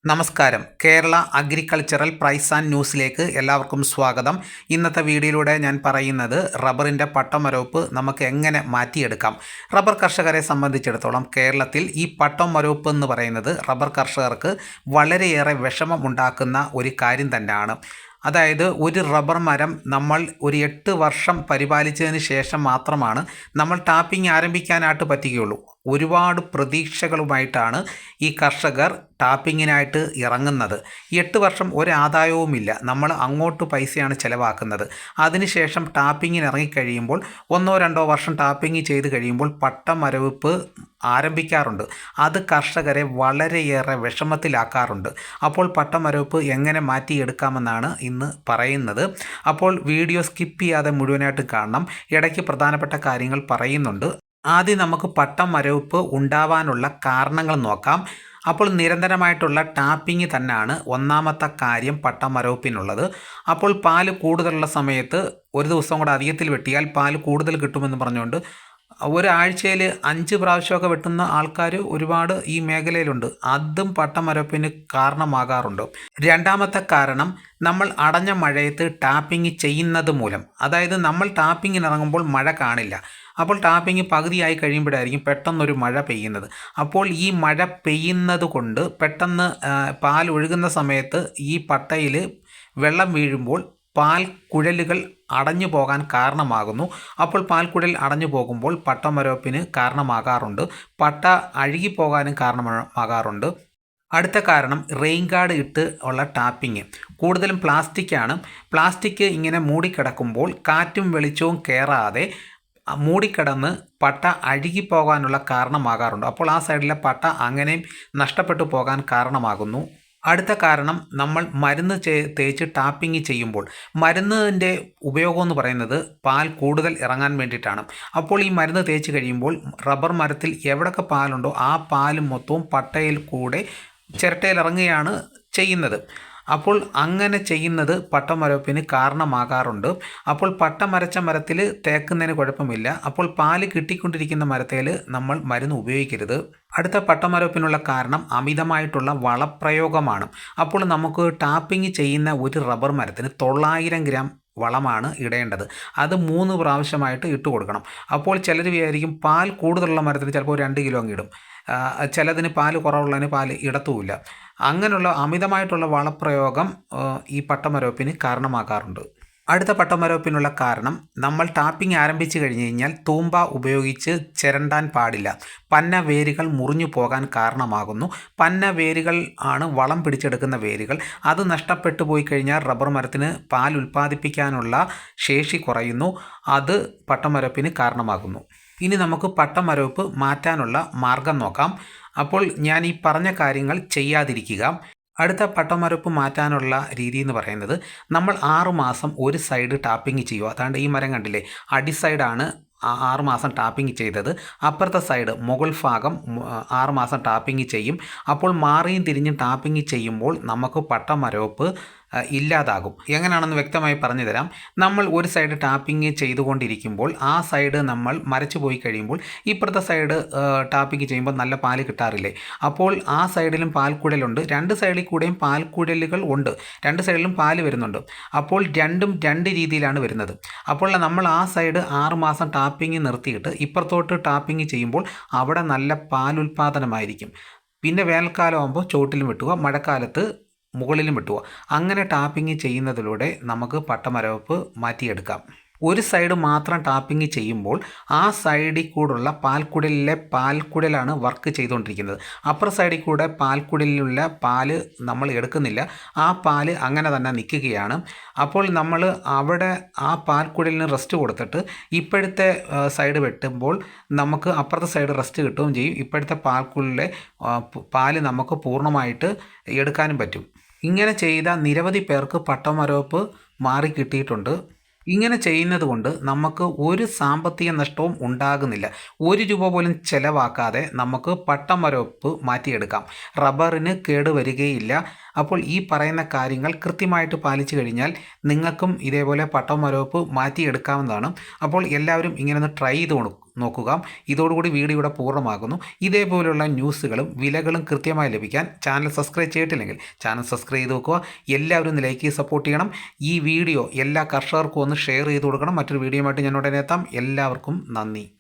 നമസ്കാരം. Kerala agricultural price and ന്യൂസിലേക്ക് എല്ലാവർക്കും സ്വാഗതം. ഇന്നത്തെ വീഡിയോയിലൂടെ ഞാൻ പറയുന്നത് റബ്ബറിൻ്റെ പട്ടമരവുപ്പ് നമുക്ക് എങ്ങനെ മാറ്റിയെടുക്കാം. റബ്ബർ കർഷകരെ സംബന്ധിച്ചിടത്തോളം കേരളത്തിൽ ഈ പട്ടമരവുപ്പ് എന്ന് പറയുന്നത് റബ്ബർ കർഷകർക്ക് വളരെയേറെ വിഷമം ഉണ്ടാക്കുന്ന ഒരു കാര്യം തന്നെയാണ്. അതായത് ഒരു റബ്ബർ മരം നമ്മൾ ഒരു 8 വർഷം പരിപാലിച്ചതിന് ശേഷം മാത്രമാണ് നമ്മൾ ടാപ്പിംഗ് ആരംഭിക്കാനായിട്ട് പറ്റുകയുള്ളൂ. ഒരുപാട് പ്രതീക്ഷകളുമായിട്ടാണ് ഈ കർഷകർ ടാപ്പിങ്ങിനായിട്ട് ഇറങ്ങുന്നത്. 8 വർഷം ഒരാദായവുമില്ല, നമ്മൾ അങ്ങോട്ട് പൈസയാണ് ചിലവാക്കുന്നത്. അതിനുശേഷം ടാപ്പിങ്ങിന് ഇറങ്ങിക്കഴിയുമ്പോൾ 1-2 വർഷം ടാപ്പിംഗ് ചെയ്ത് കഴിയുമ്പോൾ പട്ടമരവിപ്പ് ആരംഭിക്കാറുണ്ട്. അത് കർഷകരെ വളരെയേറെ വിഷമത്തിലാക്കാറുണ്ട്. അപ്പോൾ പട്ടമരവിപ്പ് എങ്ങനെ മാറ്റിയെടുക്കാമെന്നാണ് ഇന്ന് പറയുന്നത്. അപ്പോൾ വീഡിയോ സ്കിപ്പ് ചെയ്യാതെ മുഴുവനായിട്ട് കാണണം. ഇടയ്ക്ക് പ്രധാനപ്പെട്ട കാര്യങ്ങൾ പറയുന്നുണ്ട്. ആദ്യം നമുക്ക് പട്ടമരവിപ്പ് ഉണ്ടാവാനുള്ള കാരണങ്ങൾ നോക്കാം. അപ്പോൾ നിരന്തരമായിട്ടുള്ള ടാപ്പിംഗ് തന്നെയാണ് ഒന്നാമത്തെ കാര്യം പട്ടമരവിപ്പിനുള്ളത്. അപ്പോൾ പാല് കൂടുതലുള്ള സമയത്ത് ഒരു ദിവസം കൂടെ അധികത്തിൽ വെട്ടിയാൽ പാല് കൂടുതൽ കിട്ടുമെന്ന് പറഞ്ഞുകൊണ്ട് ഒരാഴ്ചയിൽ 5 പ്രാവശ്യമൊക്കെ വെട്ടുന്ന ആൾക്കാർ ഒരുപാട് ഈ മേഖലയിലുണ്ട്. അതും പട്ടമരവിപ്പിന് കാരണമാകാറുണ്ട്. രണ്ടാമത്തെ കാരണം നമ്മൾ അടഞ്ഞ മഴയത്ത് ടാപ്പിംഗ് ചെയ്യുന്നത് മൂലം. അതായത് നമ്മൾ ടാപ്പിങ്ങിന് ഇറങ്ങുമ്പോൾ മഴ കാണില്ല. അപ്പോൾ ടാപ്പിംഗ് പകുതിയായി കഴിയുമ്പോഴായിരിക്കും പെട്ടെന്നൊരു മഴ പെയ്യുന്നത്. അപ്പോൾ ഈ മഴ പെയ്യുന്നത് കൊണ്ട് പെട്ടെന്ന് പാൽ ഒഴുകുന്ന സമയത്ത് ഈ പട്ടയിൽ വെള്ളം വീഴുമ്പോൾ പാൽ കുഴലുകൾ അടഞ്ഞു പോകാൻ കാരണമാകുന്നു. അപ്പോൾ പാൽക്കുഴൽ അടഞ്ഞു പോകുമ്പോൾ പട്ടമരവിപ്പിന് കാരണമാകാറുണ്ട്. പട്ട അഴുകിപ്പോകാനും കാരണമാകാറുണ്ട്. അടുത്ത കാരണം റെയിൻ ഗാർഡ് ഇട്ട് ഉള്ള ടാപ്പിംഗ്. കൂടുതലും പ്ലാസ്റ്റിക്കാണ്. പ്ലാസ്റ്റിക് ഇങ്ങനെ മൂടിക്കിടക്കുമ്പോൾ കാറ്റും വെളിച്ചവും കയറാതെ മൂടിക്കിടന്ന് പട്ട അഴുകിപ്പോകാനുള്ള കാരണമാകാറുണ്ട്. അപ്പോൾ ആ സൈഡിലെ പട്ട അങ്ങനെയും നഷ്ടപ്പെട്ടു പോകാൻ കാരണമാകുന്നു. അടുത്ത കാരണം നമ്മൾ മരുന്ന് തേച്ച് ടാപ്പിംഗ് ചെയ്യുമ്പോൾ മരുന്നിൻ്റെ ഉപയോഗം എന്ന് പറയുന്നത് പാൽ കൂടുതൽ ഇറങ്ങാൻ വേണ്ടിയിട്ടാണ്. അപ്പോൾ ഈ മരുന്ന് തേച്ച് കഴിയുമ്പോൾ റബ്ബർ മരത്തിൽ എവിടെയൊക്കെ പാലുണ്ടോ ആ പാൽ മൊത്തവും പട്ടയിൽ കൂടെ ചിരട്ടയിൽ ഇറങ്ങുകയാണ് ചെയ്യുന്നത്. അപ്പോൾ അങ്ങനെ ചെയ്യുന്നത് പട്ടമരവിപ്പിന് കാരണമാകാറുണ്ട്. അപ്പോൾ പട്ടമരച്ച മരത്തിൽ തേക്കുന്നതിന് കുഴപ്പമില്ല. അപ്പോൾ പാല് കിട്ടിക്കൊണ്ടിരിക്കുന്ന മരത്തിൽ നമ്മൾ മരുന്ന് ഉപയോഗിക്കരുത്. അടുത്ത പട്ടമരവിപ്പിനുള്ള കാരണം അമിതമായിട്ടുള്ള വളപ്രയോഗമാണ്. അപ്പോൾ നമുക്ക് ടാപ്പിംഗ് ചെയ്യുന്ന ഒരു റബ്ബർ മരത്തിന് 900 ഗ്രാം വളമാണ് ഇടേണ്ടത്. അത് 3 പ്രാവശ്യമായിട്ട് ഇട്ട് കൊടുക്കണം. അപ്പോൾ ചിലർ വിചാരിക്കും പാൽ കൂടുതലുള്ള മരത്തിന് ചിലപ്പോൾ 2 കിലോ അങ്ങ് ഇടും, ചിലതിന് പാൽ കുറവുള്ളതിന് പാൽ ഇടത്തുമില്ല. അങ്ങനെയുള്ള അമിതമായിട്ടുള്ള വളപ്രയോഗം ഈ പട്ടമരവിപ്പിന് കാരണമാകാറുണ്ട്. അടുത്ത പട്ടമരവിപ്പിനുള്ള കാരണം നമ്മൾ ടാപ്പിംഗ് ആരംഭിച്ചു കഴിഞ്ഞ് കഴിഞ്ഞാൽ തൂമ്പ ഉപയോഗിച്ച് ചിരണ്ടാൻ പാടില്ല. പന്ന വേരുകൾ മുറിഞ്ഞു പോകാൻ കാരണമാകുന്നു. പന്ന വേരുകൾ ആണ് വളം പിടിച്ചെടുക്കുന്ന വേരുകൾ. അത് നഷ്ടപ്പെട്ടു പോയി കഴിഞ്ഞാൽ റബ്ബർ മരത്തിന് പാൽ ഉൽപ്പാദിപ്പിക്കാനുള്ള ശേഷി കുറയുന്നു. അത് പട്ടമരവിപ്പിന് കാരണമാകുന്നു. ഇനി നമുക്ക് പട്ടമരവിപ്പ് മാറ്റാനുള്ള മാർഗം നോക്കാം. അപ്പോൾ ഞാൻ ഈ പറഞ്ഞ കാര്യങ്ങൾ ചെയ്യാതിരിക്കുക. അടുത്ത പട്ടമരവിപ്പ് മാറ്റാനുള്ള രീതി എന്ന് പറയുന്നത് നമ്മൾ 6 മാസം ഒരു സൈഡ് ടാപ്പിംഗ് ചെയ്യുക. അതാണ്ട് ഈ മരം കണ്ടില്ലേ, അടി സൈഡാണ് 6 മാസം ടാപ്പിംഗ് ചെയ്തത്. അപ്പുറത്തെ സൈഡ് മുകൾ ഭാഗം 6 മാസം ടാപ്പിംഗ് ചെയ്യും. അപ്പോൾ മാറിയും തിരിഞ്ഞും ടാപ്പിംഗ് ചെയ്യുമ്പോൾ നമുക്ക് പട്ടമരവിപ്പ് ഇല്ലാതാകും. എങ്ങനെയാണെന്ന് വ്യക്തമായി പറഞ്ഞു തരാം. നമ്മൾ ഒരു സൈഡ് ടാപ്പിംഗ് ചെയ്തുകൊണ്ടിരിക്കുമ്പോൾ ആ സൈഡ് നമ്മൾ മരച്ചു പോയി കഴിയുമ്പോൾ ഇപ്പുറത്തെ സൈഡ് ടാപ്പിംഗ് ചെയ്യുമ്പോൾ നല്ല പാല് കിട്ടാറില്ലേ. അപ്പോൾ ആ സൈഡിലും പാൽക്കുഴലുണ്ട്, 2 സൈഡിൽ കൂടെയും പാൽക്കുഴലുകൾ ഉണ്ട്, 2 സൈഡിലും പാല് വരുന്നുണ്ട്. അപ്പോൾ രണ്ടും 2 രീതിയിലാണ് വരുന്നത്. അപ്പോൾ നമ്മൾ ആ സൈഡ് 6 മാസം ടാപ്പിംഗ് നിർത്തിയിട്ട് ഇപ്പുറത്തോട്ട് ടാപ്പിംഗ് ചെയ്യുമ്പോൾ അവിടെ നല്ല പാലുൽപാദനമായിരിക്കും. പിന്നെ വേനൽക്കാലം ആകുമ്പോൾ ചോട്ടിലും വെട്ടുക, മഴക്കാലത്ത് മുകളിലും വെട്ടുക. അങ്ങനെ ടാപ്പിംഗ് ചെയ്യുന്നതിലൂടെ നമുക്ക് പട്ടമരവിപ്പ് മാറ്റിയെടുക്കാം. ഒരു സൈഡ് മാത്രം ടാപ്പിംഗ് ചെയ്യുമ്പോൾ ആ സൈഡിൽ കൂടുള്ള പാൽക്കുടലിലെ പാൽക്കുടലാണ് വർക്ക് ചെയ്തുകൊണ്ടിരിക്കുന്നത്. അപ്പുറ സൈഡിൽ കൂടെ പാൽക്കുടലിലുള്ള പാല് നമ്മൾ എടുക്കുന്നില്ല, ആ പാല് അങ്ങനെ തന്നെ നിൽക്കുകയാണ്. അപ്പോൾ നമ്മൾ അവിടെ ആ പാൽക്കുടലിന് റെസ്റ്റ് കൊടുത്തിട്ട് ഇപ്പോഴത്തെ സൈഡ് വെട്ടുമ്പോൾ നമുക്ക് അപ്പുറത്തെ സൈഡ് റെസ്റ്റ് കിട്ടുകയും ചെയ്യും. ഇപ്പോഴത്തെ പാൽക്കുടലിലെ പാല് നമുക്ക് പൂർണ്ണമായിട്ട് എടുക്കാനും പറ്റും. ഇങ്ങനെ ചെയ്ത നിരവധി പേർക്ക് പട്ടമരവിപ്പ് മാറി കിട്ടിയിട്ടുണ്ട്. ഇങ്ങനെ ചെയ്യുന്നത് കൊണ്ട് നമുക്ക് ഒരു സാമ്പത്തിക നഷ്ടവും ഉണ്ടാകുന്നില്ല. 1 രൂപ പോലും ചിലവാക്കാതെ നമുക്ക് പട്ടമരവിപ്പ് മാറ്റിയെടുക്കാം. റബ്ബറിന് കേടുവരികയില്ല. അപ്പോൾ ഈ പറയുന്ന കാര്യങ്ങൾ കൃത്യമായിട്ട് പാലിച്ചു കഴിഞ്ഞാൽ നിങ്ങൾക്കും ഇതേപോലെ പട്ടമരവിപ്പ് മാറ്റിയെടുക്കാവുന്നതാണ്. അപ്പോൾ എല്ലാവരും ഇങ്ങനെ ഒന്ന് ട്രൈ ചെയ്ത് നോക്കുക. ഇതോടുകൂടി വീഡിയോ ഇവിടെ പൂർണ്ണമാകുന്നു. ഇതേപോലുള്ള ന്യൂസുകളും വിലകളും കൃത്യമായി ലഭിക്കാൻ ചാനൽ സബ്സ്ക്രൈബ് ചെയ്തിട്ടില്ലെങ്കിൽ ചാനൽ സബ്സ്ക്രൈബ് ചെയ്ത് നോക്കുക. എല്ലാവരും ഒന്ന് ലൈക്ക് ചെയ്ത് സപ്പോർട്ട് ചെയ്യണം. ഈ വീഡിയോ എല്ലാ കർഷകർക്കും ഒന്ന് ഷെയർ ചെയ്ത് കൊടുക്കണം. മറ്റൊരു വീഡിയോയുമായിട്ട് ഞാൻ ഉടനെ എത്താം. എല്ലാവർക്കും നന്ദി.